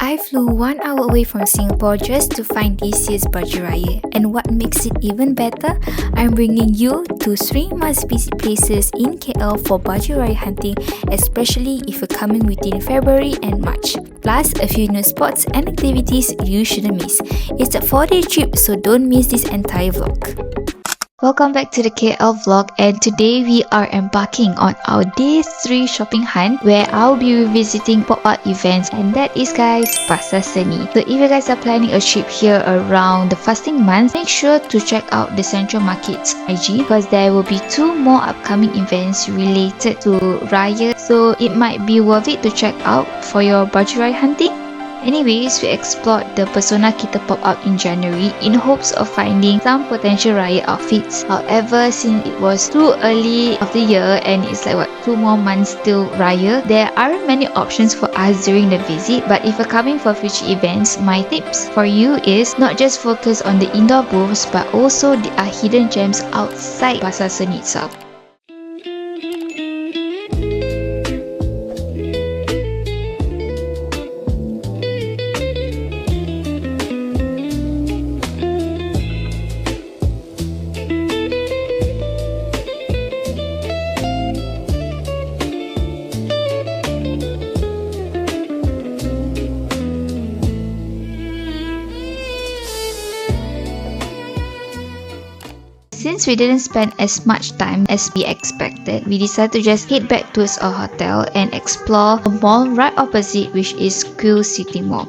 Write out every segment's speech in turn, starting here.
I flew 1 hour away from Singapore just to find this year's Baju Raya. And what makes it even better, I'm bringing you to 3 must-visit places in KL for Baju Raya hunting, especially if you're coming within February and March. Plus, a few new spots and activities you shouldn't miss. It's a 4-day trip, so don't miss this entire vlog. Welcome back to the KL vlog, and today we are embarking on our day 3 shopping hunt where I'll be revisiting pop-up events, and that is, guys, Pasar Seni. So if you guys are planning a trip here around the fasting month, make sure to check out the Central Market's IG because there will be 2 more upcoming events related to Raya, so it might be worth it to check out for your Baju Raya hunting. Anyways, we explored the Persona Kita pop-up in January in hopes of finding some potential Raya outfits. However, since it was too early of the year and it's like 2 more months till Raya, there aren't many options for us during the visit. But if you're coming for future events, my tips for you is not just focus on the indoor booths, but also there are hidden gems outside Pasar Seni itself. Since we didn't spend as much time as we expected, we decided to just head back towards our hotel and explore a mall right opposite, which is Quill City Mall.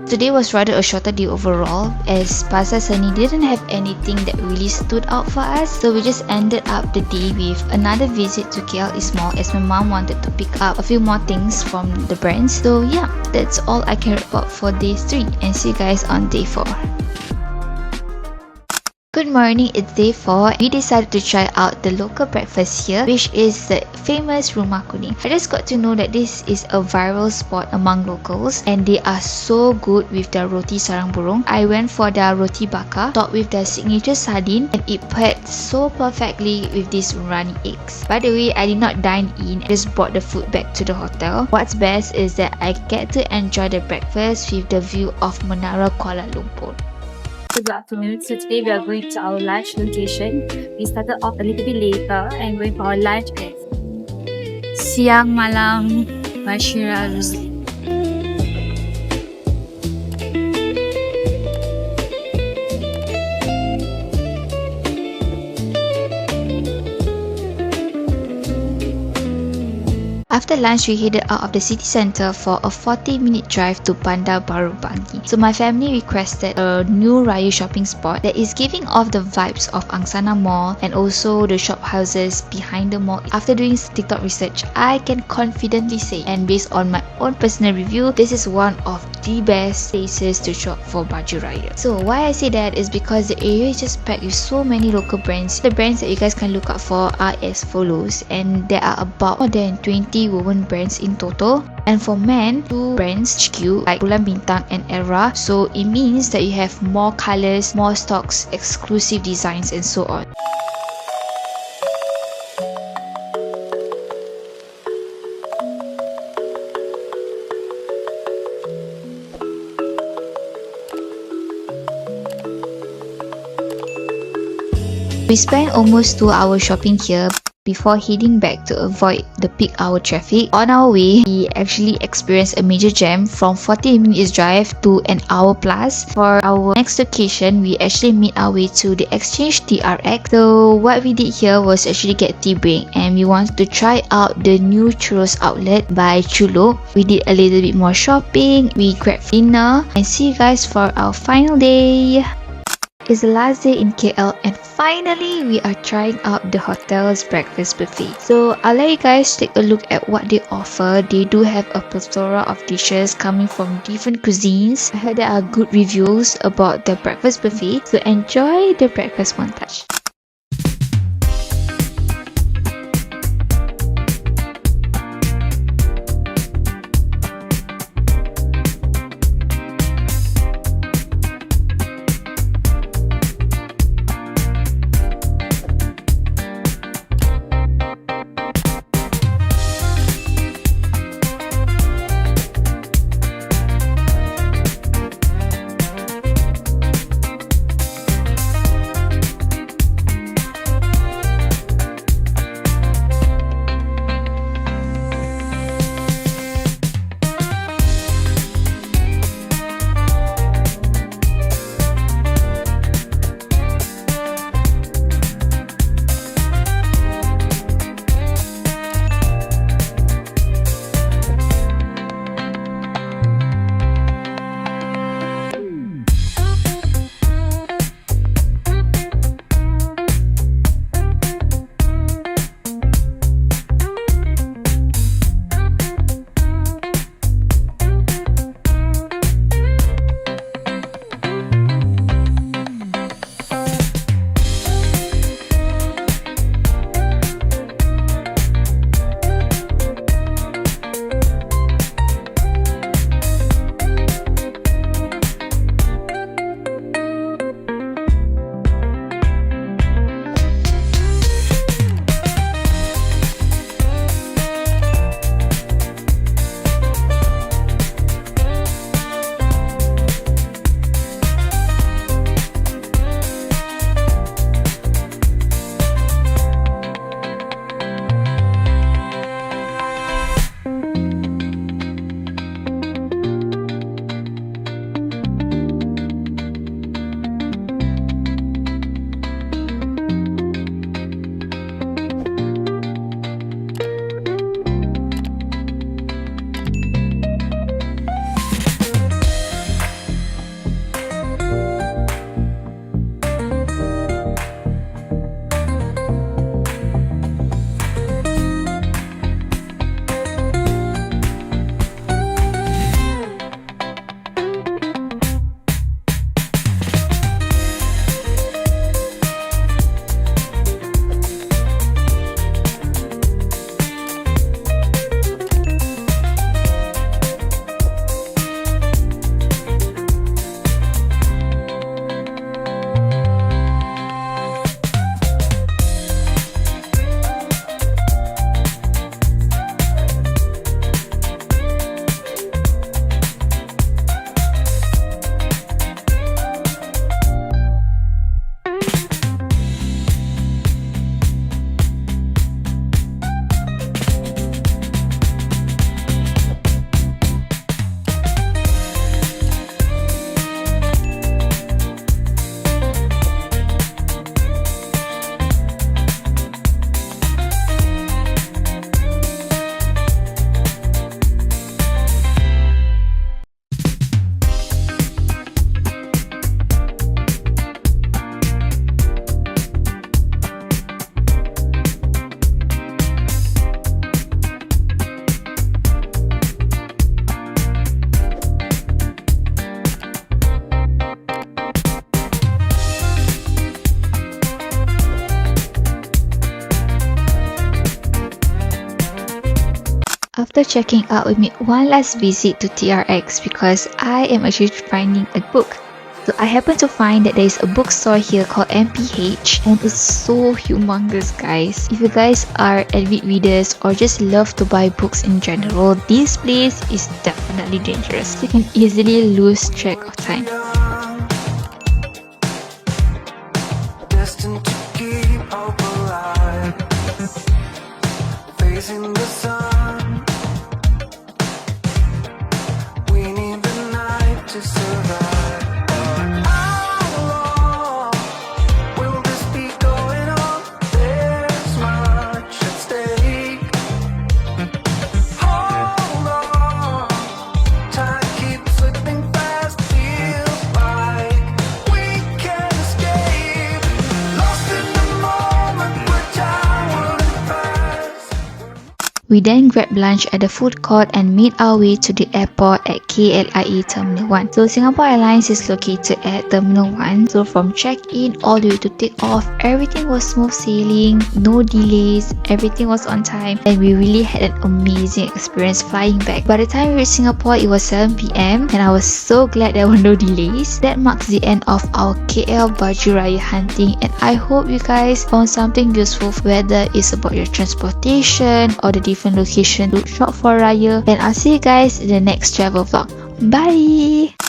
Today was rather a shorter day overall, as Pasar Seni didn't have anything that really stood out for us, so we just ended up the day with another visit to KL Mall, as my mom wanted to pick up a few more things from the brands. So yeah, that's all I can report for day 3, and see you guys on day 4. Good morning, it's day 4. We decided to try out the local breakfast here, which is the famous Rumah Kuning. I just got to know that this is a viral spot among locals, and they are so good with their roti sarang burung. I went for their roti bakar, topped with their signature sardine, and it paired so perfectly with these runny eggs. By the way, I did not dine in, I just brought the food back to the hotel. What's best is that I get to enjoy the breakfast with the view of Menara Kuala Lumpur. Good afternoon. So today we are going to our lunch location. We started off a little bit later and going for our lunch at Siang, Malam by Sheila, Rusly. After lunch, we headed out of the city centre for a 40-minute drive to Bandar baru Bangi. So my family requested a new Raya shopping spot that is giving off the vibes of Angsana Mall and also the shop houses behind the mall. After doing TikTok research, I can confidently say, and based on my own personal review, this is one of the best places to shop for Baju Raya. So why I say that is because the area is just packed with so many local brands. The brands that you guys can look out for are as follows, and there are about more than 20 woven brands in total, and for men, 2 brands HQ like Bulan Bintang and Era, so it means that you have more colors, more stocks, exclusive designs, and so on. We spent almost 2 hours shopping here. before heading back to avoid the peak hour traffic. On our way, we actually experienced a major jam from 40 minutes drive to an hour plus. For our next location, we actually made our way to the Exchange TRX. So what we did here was actually get tea break, and we wanted to try out the new churros outlet by Chulo. We did a little bit more shopping, we grabbed dinner, and see you guys for our final day. It's the last day in KL, and finally we are trying out the hotel's breakfast buffet. So I'll let you guys take a look at what they offer. They do have a plethora of dishes coming from different cuisines. I heard there are good reviews about the breakfast buffet, so enjoy the breakfast montage. After checking out, we made one last visit to TRX because I am actually finding a book. So I happened to find that there is a bookstore here called MPH, and it's so humongous, guys. If you guys are avid readers or just love to buy books in general, this place is definitely dangerous. You can easily lose track of time. Destined to keep hope alive. chasing the sun. We need the night to survive. How long will this be going on? There's much at stake. Hold on, time keeps slipping fast. Feels like we can't escape. Lost in the moment where time wouldn't pass. We then grabbed lunch at the food court and made our way to the airport at KLIA Terminal 1. So Singapore Airlines is located at Terminal 1. So from check-in all the way to take off, everything was smooth sailing, no delays, everything was on time, and we really had an amazing experience flying back. By the time we reached Singapore, it was 7 PM and I was so glad there were no delays. That marks the end of our KL Baju Raya hunting, and I hope you guys found something useful, whether it's about your transportation or the different location to shop for Raya. And I'll see you guys in the next travel vlog. Bye!